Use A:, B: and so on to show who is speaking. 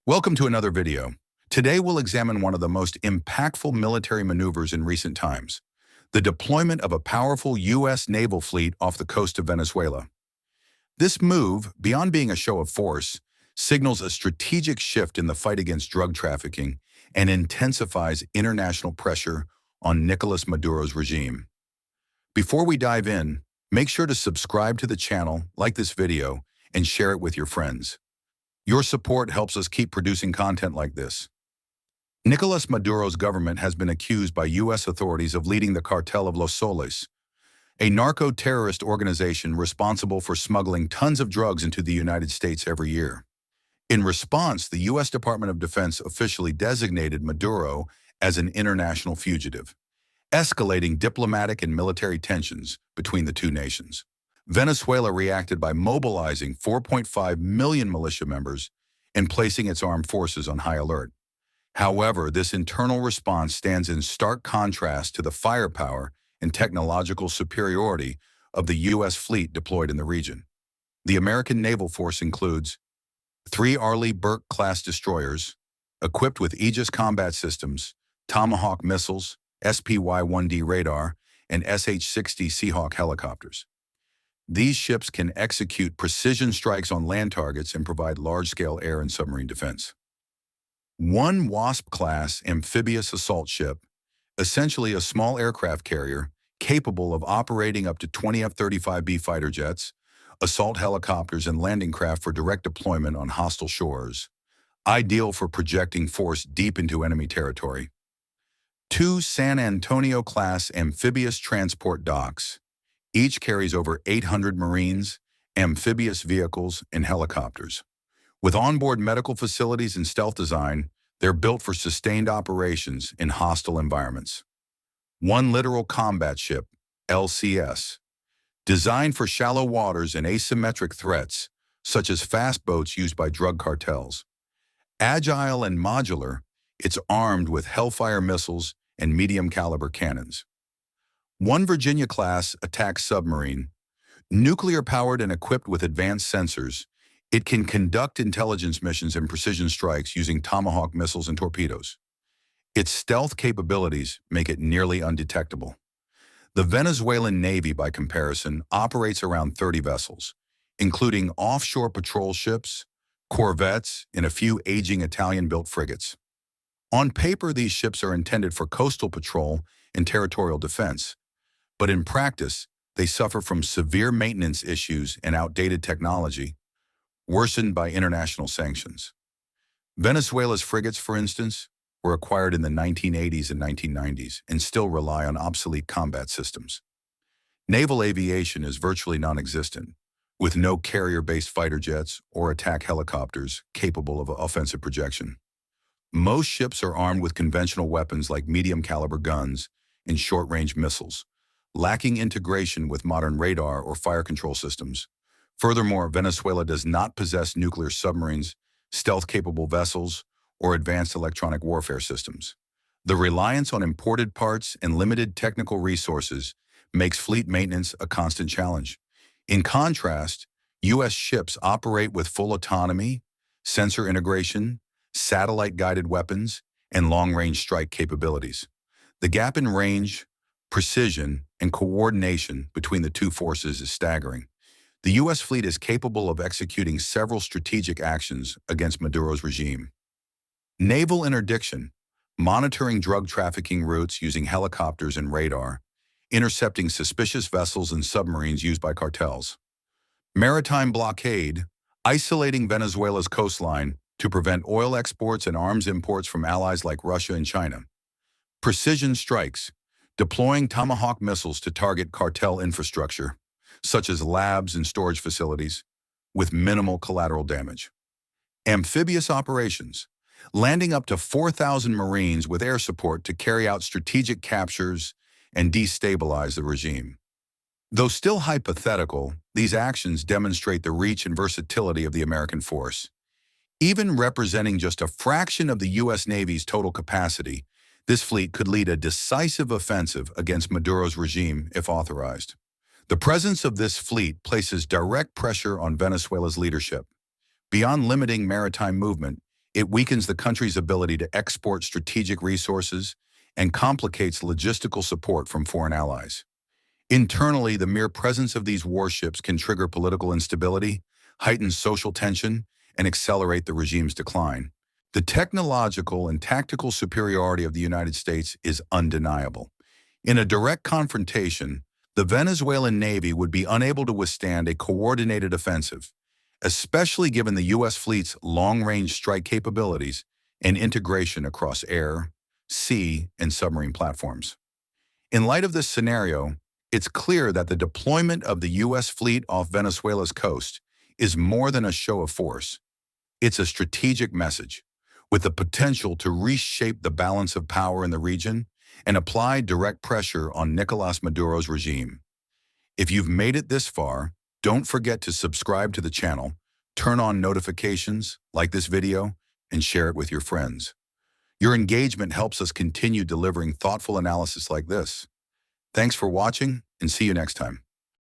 A: Welcome to another video. Today we'll examine one of the most impactful military maneuvers in recent times, the deployment of a powerful U.S. naval fleet off the coast of Venezuela. This move, beyond being a show of force, signals a strategic shift in the fight against drug trafficking and intensifies international pressure on Nicolás Maduro's regime. Before we dive in, make sure to subscribe to the channel, like this video, and share it with your friends. Your support helps us keep producing content like this. Nicolás Maduro's government has been accused by U.S. authorities of leading the Cartel of Los Soles, a narco-terrorist organization responsible for smuggling tons of drugs into the United States every year. In response, the U.S. Department of Defense officially designated Maduro as an international fugitive, escalating diplomatic and military tensions between the two nations. Venezuela reacted by mobilizing 4.5 million militia members and placing its armed forces on high alert. However, this internal response stands in stark contrast to the firepower and technological superiority of the U.S. fleet deployed in the region. The American naval force includes 3 Arleigh Burke-class destroyers, equipped with Aegis combat systems, Tomahawk missiles, SPY-1D radar, and SH-60 Seahawk helicopters. These ships can execute precision strikes on land targets and provide large-scale air and submarine defense. 1 Wasp-class amphibious assault ship, essentially a small aircraft carrier capable of operating up to 20 F-35B fighter jets, assault helicopters, and landing craft for direct deployment on hostile shores, ideal for projecting force deep into enemy territory. 2 San Antonio-class amphibious transport docks. Each carries over 800 Marines, amphibious vehicles, and helicopters. With onboard medical facilities and stealth design, they're built for sustained operations in hostile environments. 1 Littoral Combat Ship, LCS. Designed for shallow waters and asymmetric threats, such as fast boats used by drug cartels. Agile and modular, it's armed with Hellfire missiles and medium-caliber cannons. 1 Virginia-class attack submarine. Nuclear-powered and equipped with advanced sensors, it can conduct intelligence missions and precision strikes using Tomahawk missiles and torpedoes. Its stealth capabilities make it nearly undetectable. The Venezuelan Navy, by comparison, operates around 30 vessels, including offshore patrol ships, corvettes, and a few aging Italian-built frigates. On paper, these ships are intended for coastal patrol and territorial defense, but in practice, they suffer from severe maintenance issues and outdated technology, worsened by international sanctions. Venezuela's frigates, for instance, were acquired in the 1980s and 1990s and still rely on obsolete combat systems. Naval aviation is virtually non-existent, with no carrier-based fighter jets or attack helicopters capable of offensive projection. Most ships are armed with conventional weapons like medium-caliber guns and short-range missiles, lacking integration with modern radar or fire control systems. Furthermore, Venezuela does not possess nuclear submarines, stealth-capable vessels, or advanced electronic warfare systems. The reliance on imported parts and limited technical resources makes fleet maintenance a constant challenge. In contrast, U.S. ships operate with full autonomy, sensor integration, satellite-guided weapons, and long-range strike capabilities. The gap in range, precision, and coordination between the two forces is staggering. The U.S. fleet is capable of executing several strategic actions against Maduro's regime. Naval interdiction, monitoring drug trafficking routes using helicopters and radar, intercepting suspicious vessels and submarines used by cartels. Maritime blockade, isolating Venezuela's coastline to prevent oil exports and arms imports from allies like Russia and China. Precision strikes, deploying Tomahawk missiles to target cartel infrastructure, such as labs and storage facilities, with minimal collateral damage. Amphibious operations, landing up to 4,000 Marines with air support to carry out strategic captures and destabilize the regime. Though still hypothetical, these actions demonstrate the reach and versatility of the American force. Even representing just a fraction of the U.S. Navy's total capacity, this fleet could lead a decisive offensive against Maduro's regime if authorized. The presence of this fleet places direct pressure on Venezuela's leadership. Beyond limiting maritime movement, It weakens the country's ability to export strategic resources and complicates logistical support from foreign allies. Internally, the mere presence of these warships can trigger political instability, heighten social tension, and accelerate the regime's decline. The technological and tactical superiority of the United States is undeniable. In a direct confrontation, the Venezuelan Navy would be unable to withstand a coordinated offensive, especially given the U.S. fleet's long-range strike capabilities and integration across air, sea, and submarine platforms. In light of this scenario, it's clear that the deployment of the U.S. fleet off Venezuela's coast is more than a show of force. It's a strategic message, with the potential to reshape the balance of power in the region and apply direct pressure on Nicolás Maduro's regime. If you've made it this far, don't forget to subscribe to the channel, turn on notifications, like this video, and share it with your friends. Your engagement helps us continue delivering thoughtful analysis like this. Thanks for watching, and see you next time.